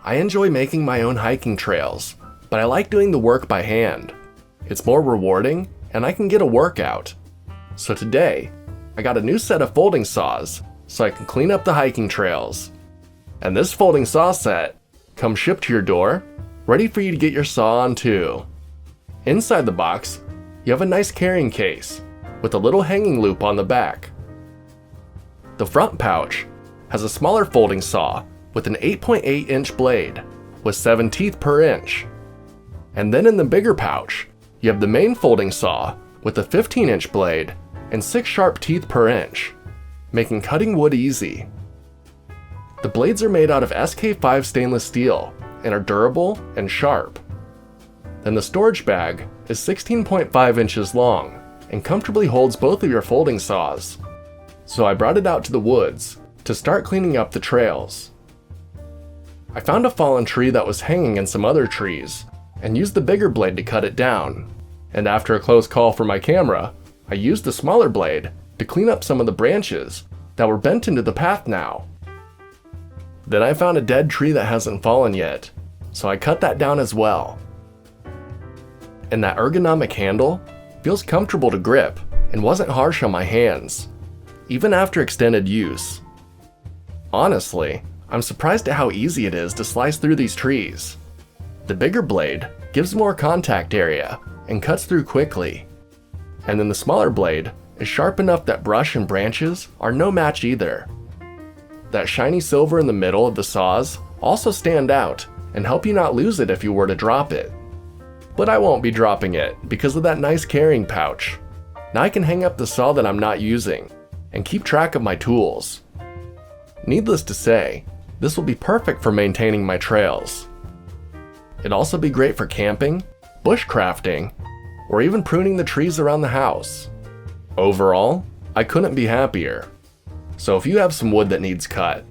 I enjoy making my own hiking trails, but I like doing the work by hand. It's more rewarding, and I can get a workout. So today, I got a new set of folding saws so I can clean up the hiking trails. And this folding saw set comes shipped to your door, ready for you to get your saw on too. Inside the box, you have a nice carrying case with a little hanging loop on the back. The front pouch has a smaller folding saw with an 8.8-inch blade with 7 teeth per inch. And then in the bigger pouch, you have the main folding saw with a 15-inch blade and 6 sharp teeth per inch, making cutting wood easy. The blades are made out of SK5 stainless steel and are durable and sharp. Then the storage bag is 16.5 inches long and comfortably holds both of your folding saws. So I brought it out to the woods to start cleaning up the trails. I found a fallen tree that was hanging in some other trees and used the bigger blade to cut it down. And after a close call for my camera, I used the smaller blade to clean up some of the branches that were bent into the path now. Then I found a dead tree that hasn't fallen yet, so I cut that down as well. And that ergonomic handle feels comfortable to grip and wasn't harsh on my hands, even after extended use. Honestly, I'm surprised at how easy it is to slice through these trees. The bigger blade gives more contact area and cuts through quickly. And then the smaller blade is sharp enough that brush and branches are no match either. That shiny silver in the middle of the saws also stand out and help you not lose it if you were to drop it. But I won't be dropping it because of that nice carrying pouch. Now I can hang up the saw that I'm not using and keep track of my tools. Needless to say, this will be perfect for maintaining my trails. It'd also be great for camping, bushcrafting, or even pruning the trees around the house. Overall, I couldn't be happier. So if you have some wood that needs cut,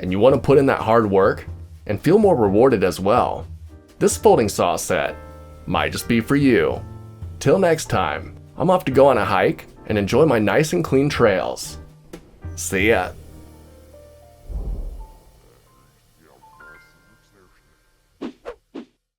and you want to put in that hard work and feel more rewarded as well, this folding saw set might just be for you. Till next time, I'm off to go on a hike and enjoy my nice and clean trails. See ya.